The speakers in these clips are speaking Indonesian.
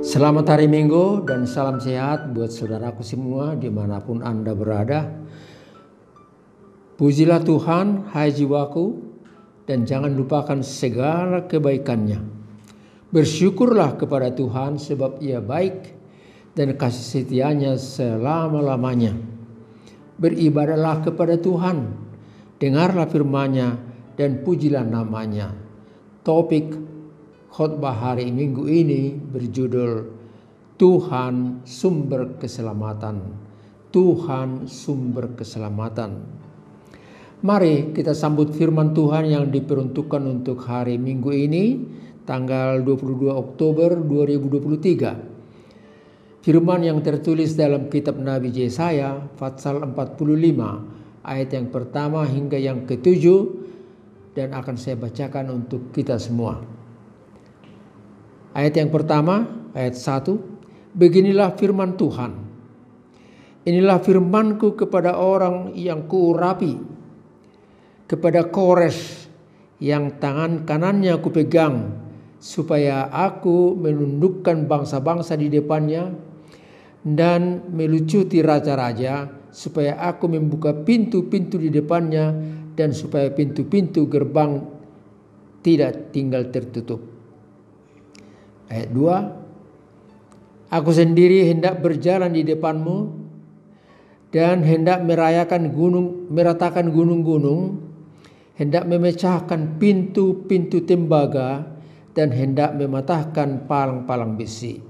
Selamat hari Minggu dan salam sehat buat saudaraku semua dimanapun Anda berada. Pujilah Tuhan, hai jiwaku, dan jangan lupakan segala kebaikannya. Bersyukurlah kepada Tuhan sebab Ia baik dan kasih setianya selama-lamanya. Beribadahlah kepada Tuhan, dengarlah firman-Nya dan pujilah namanya. Topik khotbah hari Minggu ini berjudul Tuhan Sumber Keselamatan. Tuhan Sumber Keselamatan. Mari kita sambut firman Tuhan yang diperuntukkan untuk hari Minggu ini, tanggal 22 Oktober 2023. Firman yang tertulis dalam kitab Nabi Yesaya pasal 45 ayat yang pertama hingga yang ketujuh, dan akan saya bacakan untuk kita semua. Ayat yang pertama, ayat 1. Beginilah firman Tuhan. Inilah firmanku kepada orang yang kuurapi, kepada Kores yang tangan kanannya kupegang, supaya aku menundukkan bangsa-bangsa di depannya dan melucuti raja-raja, supaya aku membuka pintu-pintu di depannya dan supaya pintu-pintu gerbang tidak tinggal tertutup. Ayat 2. Aku sendiri hendak berjalan di depanmu dan hendak meratakan gunung-gunung, hendak memecahkan pintu-pintu tembaga dan hendak mematahkan palang-palang besi.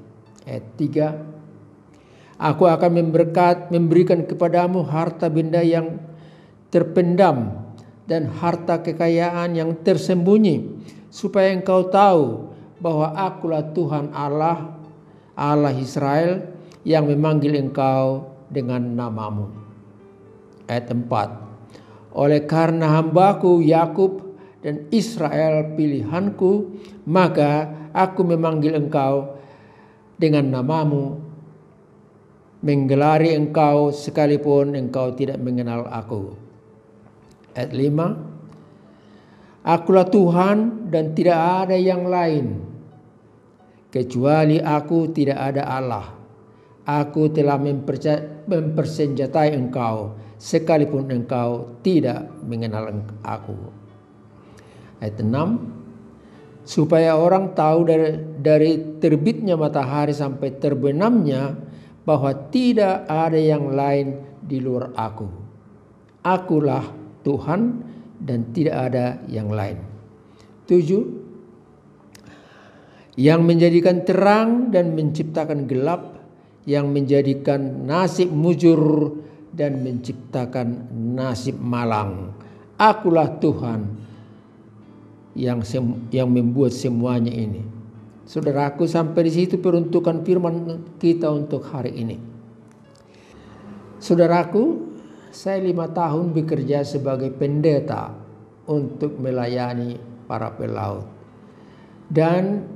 Ayat 3. Aku akan memberikan kepadamu harta benda yang terpendam dan harta kekayaan yang tersembunyi, supaya engkau tahu bahwa akulah Tuhan Allah Israel yang memanggil engkau dengan namamu. Ayat 4. Oleh karena hambaku Yakub dan Israel pilihanku, maka aku memanggil engkau dengan namamu, menggelari engkau sekalipun engkau tidak mengenal aku. Ayat 5. Akulah Tuhan dan tidak ada yang lain. Kecuali aku tidak ada Allah. Aku telah mempersenjatai engkau sekalipun engkau tidak mengenal aku. Ayat 6. Supaya orang tahu dari terbitnya matahari sampai terbenamnya bahwa tidak ada yang lain di luar aku. Akulah Tuhan dan tidak ada yang lain. 7. Yang menjadikan terang dan menciptakan gelap, yang menjadikan nasib mujur dan menciptakan nasib malang. Akulah Tuhan yang membuat semuanya ini. Saudaraku, sampai di situ peruntukan firman kita untuk hari ini. Saudaraku, saya 5 tahun bekerja sebagai pendeta untuk melayani para pelaut. Dan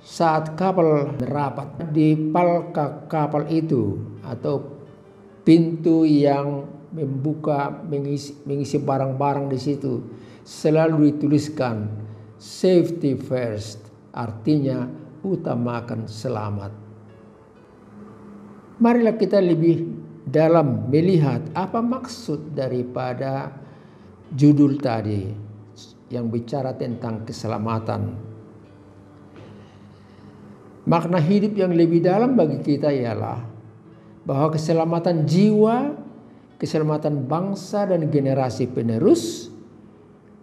saat kapal merapat di palka kapal itu, atau pintu yang mengisi barang-barang di situ, selalu dituliskan safety first, artinya utamakan selamat. Marilah kita lebih dalam melihat apa maksud daripada judul tadi yang bicara tentang keselamatan. Makna hidup yang lebih dalam bagi kita ialah bahwa keselamatan jiwa, keselamatan bangsa dan generasi penerus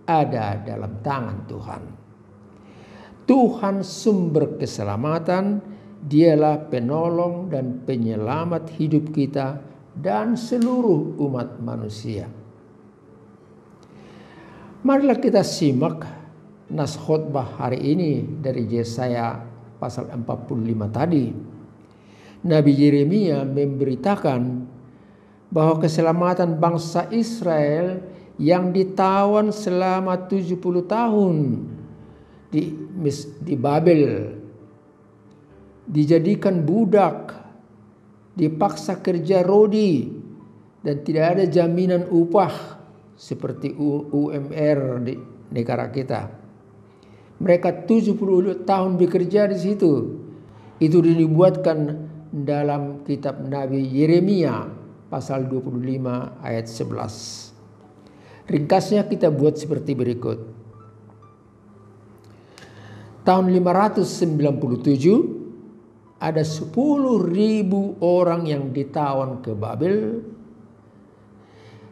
ada dalam tangan Tuhan. Tuhan sumber keselamatan, Dialah penolong dan penyelamat hidup kita dan seluruh umat manusia. Marilah kita simak nas khotbah hari ini dari Yesaya pasal 45 tadi. Nabi Yeremia memberitakan bahwa keselamatan bangsa Israel yang ditawan selama 70 tahun di Babel, dijadikan budak, dipaksa kerja rodi, dan tidak ada jaminan upah seperti UMR di negara kita. Mereka 70 tahun bekerja di situ Itu dibuatkan dalam kitab Nabi Yeremia pasal 25 ayat 11. Ringkasnya kita buat seperti berikut. Tahun 597 ada 10.000 orang yang ditawan ke Babel,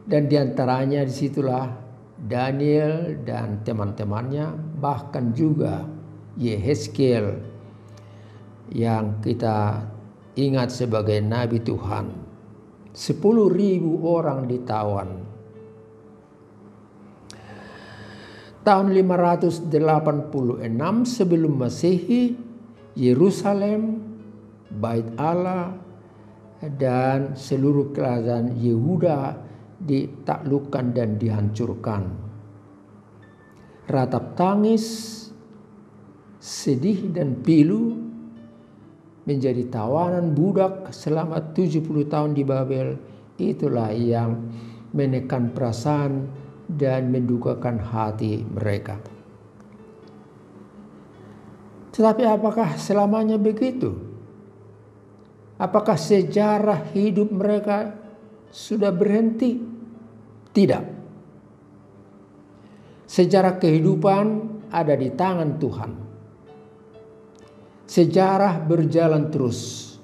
dan diantaranya disitulah Daniel dan teman-temannya, bahkan juga Yehezkiel yang kita ingat sebagai Nabi Tuhan. 10.000 orang ditawan. Tahun 586 sebelum Masehi, Yerusalem, Bait Allah, dan seluruh kerajaan Yehuda ditaklukkan dan dihancurkan. Ratap tangis, sedih dan pilu, menjadi tawanan budak selama 70 tahun di Babel. Itulah yang menekan perasaan dan mendukakan hati mereka. Tetapi apakah selamanya begitu? Apakah sejarah hidup mereka sudah berhenti? Tidak. Sejarah kehidupan ada di tangan Tuhan. Sejarah berjalan terus.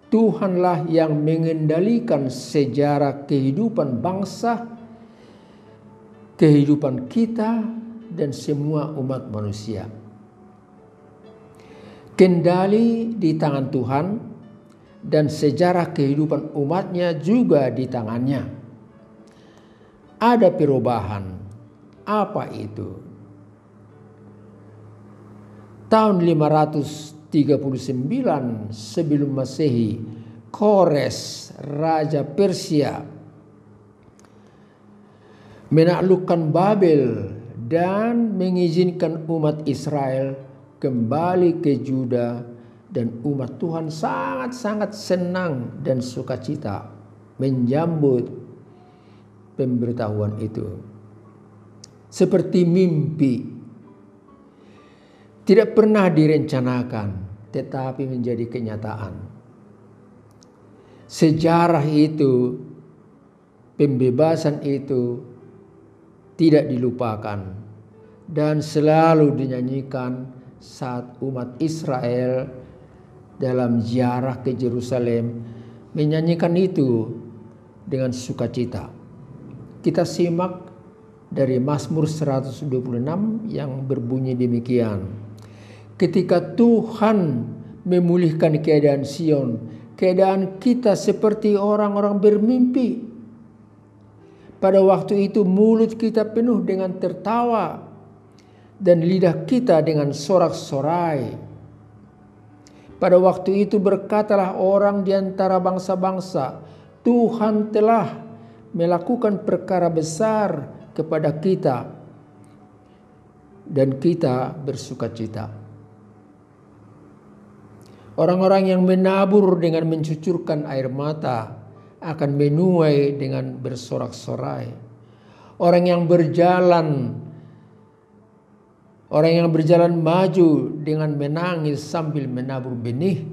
Tuhanlah yang mengendalikan sejarah kehidupan bangsa, kehidupan kita, dan semua umat manusia. Kendali di tangan Tuhan, dan sejarah kehidupan umatnya juga di tangannya. Ada perubahan. Apa itu? Tahun 539 sebelum Masehi, Kores, Raja Persia, menaklukkan Babel dan mengizinkan umat Israel kembali ke Juda, dan umat Tuhan sangat-sangat senang dan sukacita menyambut pemberitahuan itu. Seperti mimpi, tidak pernah direncanakan, tetapi menjadi kenyataan. Sejarah itu, pembebasan itu tidak dilupakan dan selalu dinyanyikan saat umat Israel dalam ziarah ke Yerusalem menyanyikan itu dengan sukacita. Kita simak dari Mazmur 126 yang berbunyi demikian. Ketika Tuhan memulihkan keadaan Sion, keadaan kita seperti orang-orang bermimpi. Pada waktu itu mulut kita penuh dengan tertawa dan lidah kita dengan sorak-sorai. Pada waktu itu berkatalah orang di antara bangsa-bangsa, Tuhan telah melakukan perkara besar kepada kita, dan kita bersukacita. Orang-orang yang menabur dengan mencucurkan air mata akan menuai dengan bersorak-sorai. Orang yang berjalan maju dengan menangis sambil menabur benih,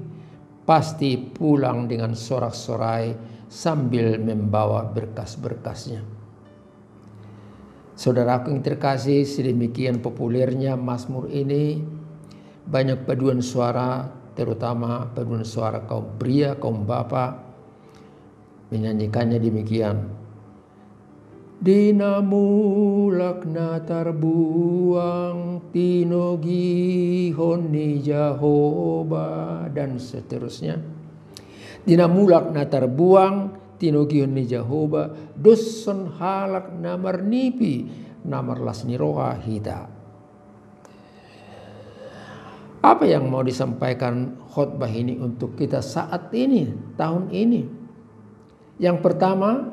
pasti pulang dengan sorak-sorai sambil membawa berkas-berkasnya. Saudaraku yang terkasih, sedemikian populernya Mazmur ini, banyak paduan suara, terutama paduan suara kaum pria, kaum bapak, menyanyikannya demikian. Dina mulakna tarbuang tinogi honi Jehovah, dan seterusnya. Dina mulakna tarbuang tinogi honi Jehovah, doson halak namar nipi namar lasniroha hita. Apa yang mau disampaikan khotbah ini untuk kita saat ini, tahun ini? Yang pertama,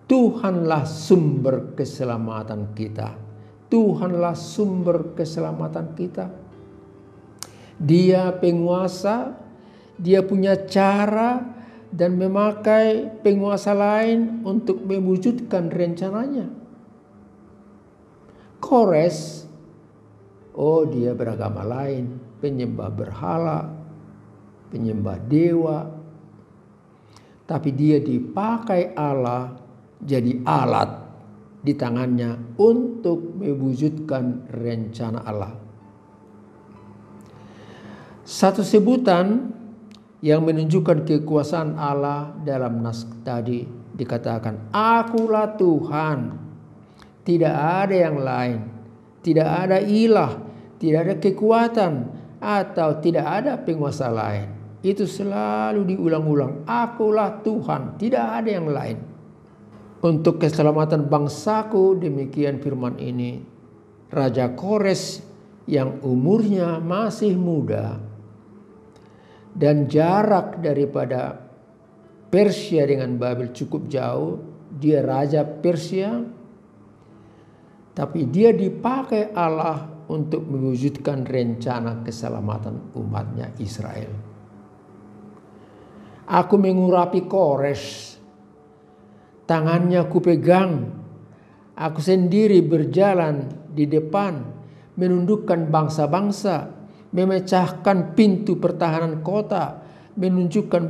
Tuhanlah sumber keselamatan kita. Tuhanlah sumber keselamatan kita. Dia penguasa, Dia punya cara dan memakai penguasa lain untuk mewujudkan rencananya. Kores Oh, dia beragama lain, penyembah berhala, penyembah dewa. Tapi dia dipakai Allah jadi alat di tangannya untuk mewujudkan rencana Allah. Satu sebutan yang menunjukkan kekuasaan Allah dalam nas tadi dikatakan, Akulah Tuhan, tidak ada yang lain, tidak ada ilah, tidak ada kekuatan, atau tidak ada penguasa lain. Itu selalu diulang-ulang, Akulah Tuhan, tidak ada yang lain. Untuk keselamatan bangsaku, demikian firman ini. Raja Kores yang umurnya masih muda dan jarak daripada Persia dengan Babel cukup jauh, dia raja Persia, tapi dia dipakai Allah untuk mewujudkan rencana keselamatan umatnya Israel. Aku mengurapi Kores, tangannya kupegang, aku sendiri berjalan di depan, menundukkan bangsa-bangsa, memecahkan pintu pertahanan kota, menundukkan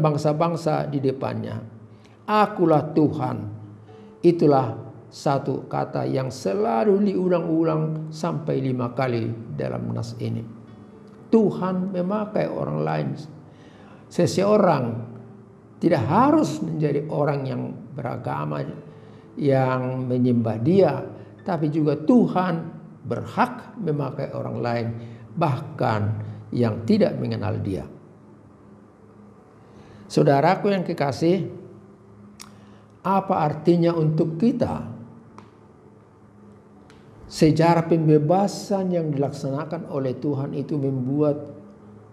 bangsa-bangsa di depannya. Akulah Tuhan. Itulah satu kata yang selalu diulang-ulang sampai 5 kali dalam nas ini. Tuhan memakai orang lain. Seseorang tidak harus menjadi orang yang beragama, yang menyembah dia, tapi juga Tuhan berhak memakai orang lain, bahkan yang tidak mengenal dia. Saudaraku yang kekasih, apa artinya untuk kita sejarah pembebasan yang dilaksanakan oleh Tuhan itu membuat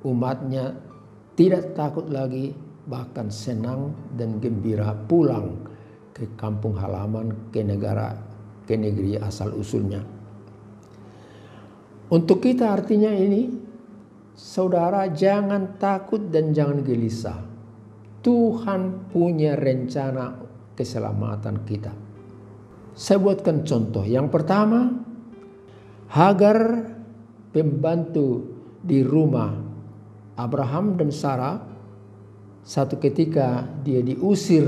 umatnya tidak takut lagi, bahkan senang dan gembira pulang ke kampung halaman, ke negeri asal usulnya. Untuk kita artinya ini, saudara, jangan takut dan jangan gelisah. Tuhan punya rencana keselamatan kita. Saya buatkan contoh. Yang pertama, Hagar, pembantu di rumah Abraham dan Sarah, satu ketika dia diusir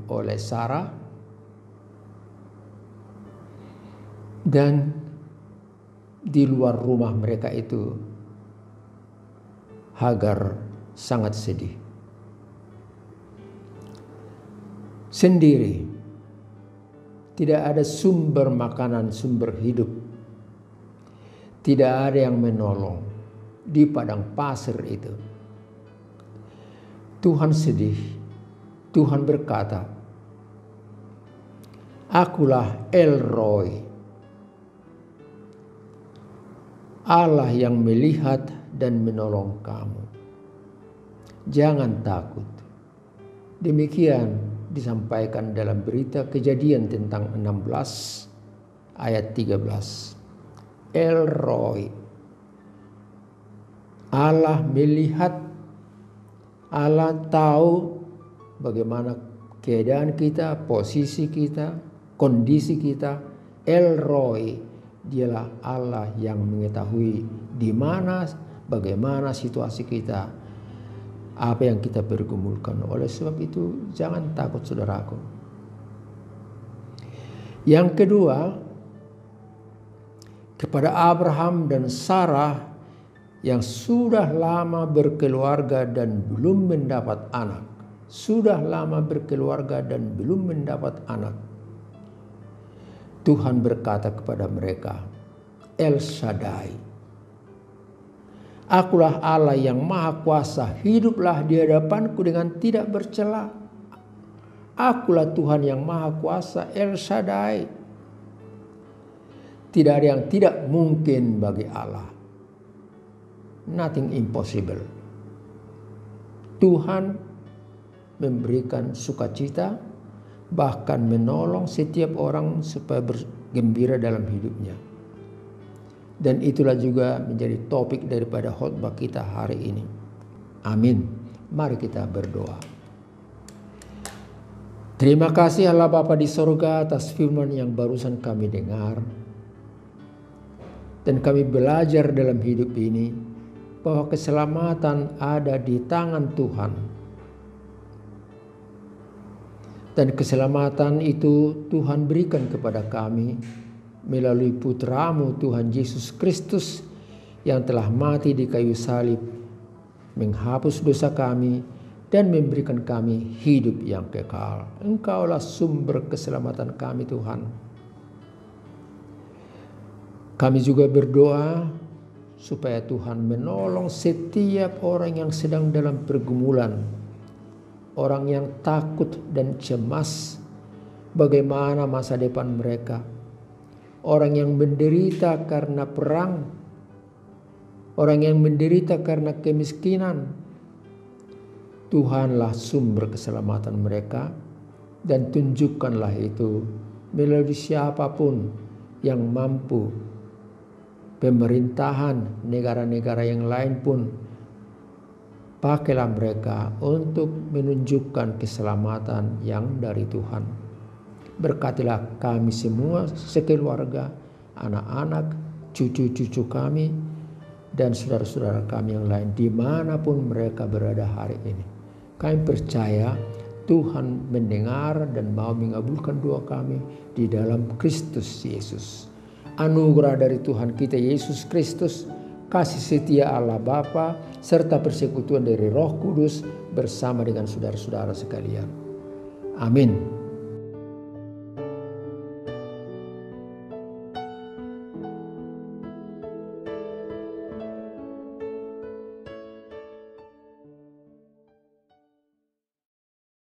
oleh Sarah dan di luar rumah mereka itu Hagar sangat sedih. Sendiri, tidak ada sumber makanan, sumber hidup, tidak ada yang menolong. Di padang pasir itu Tuhan sedih. Tuhan berkata, Akulah El Roi, Allah yang melihat dan menolong kamu. Jangan takut. Demikian disampaikan dalam berita Kejadian tentang 16 ayat 13. El Roi, Allah melihat, Allah tahu bagaimana keadaan kita, posisi kita, kondisi kita. El Roi, dialah Allah yang mengetahui di mana, bagaimana situasi kita, apa yang kita pergumulkan. Oleh sebab itu jangan takut, saudaraku. Yang kedua, kepada Abraham dan Sarah yang sudah lama berkeluarga dan belum mendapat anak. Sudah lama berkeluarga dan belum mendapat anak. Tuhan berkata kepada mereka, El Shaddai, Akulah Allah yang maha kuasa, hiduplah di hadapanku dengan tidak bercela. Akulah Tuhan yang maha kuasa, El Shaddai. Tidak ada yang tidak mungkin bagi Allah. Nothing impossible. Tuhan memberikan sukacita, bahkan menolong setiap orang supaya bergembira dalam hidupnya. Dan itulah juga menjadi topik daripada khotbah kita hari ini. Amin. Mari kita berdoa. Terima kasih Allah Bapa di sorga atas firman yang barusan kami dengar. Dan kami belajar dalam hidup ini bahwa keselamatan ada di tangan Tuhan. Dan keselamatan itu Tuhan berikan kepada kami melalui Putra-Mu Tuhan Yesus Kristus yang telah mati di kayu salib, menghapus dosa kami dan memberikan kami hidup yang kekal. Engkaulah sumber keselamatan kami, Tuhan. Kami juga berdoa supaya Tuhan menolong setiap orang yang sedang dalam pergumulan, orang yang takut dan cemas bagaimana masa depan mereka, orang yang menderita karena perang, orang yang menderita karena kemiskinan. Tuhanlah sumber keselamatan mereka, dan tunjukkanlah itu melalui siapapun yang mampu. Pemerintahan negara-negara yang lain pun pakailah mereka untuk menunjukkan keselamatan yang dari Tuhan. Berkatilah kami semua sekeluarga, anak-anak, cucu-cucu kami, dan saudara-saudara kami yang lain dimanapun mereka berada hari ini. Kami percaya Tuhan mendengar dan mau mengabulkan doa kami di dalam Kristus Yesus. Anugerah dari Tuhan kita Yesus Kristus, kasih setia Allah Bapa, serta persekutuan dari Roh Kudus bersama dengan saudara-saudara sekalian. Amin.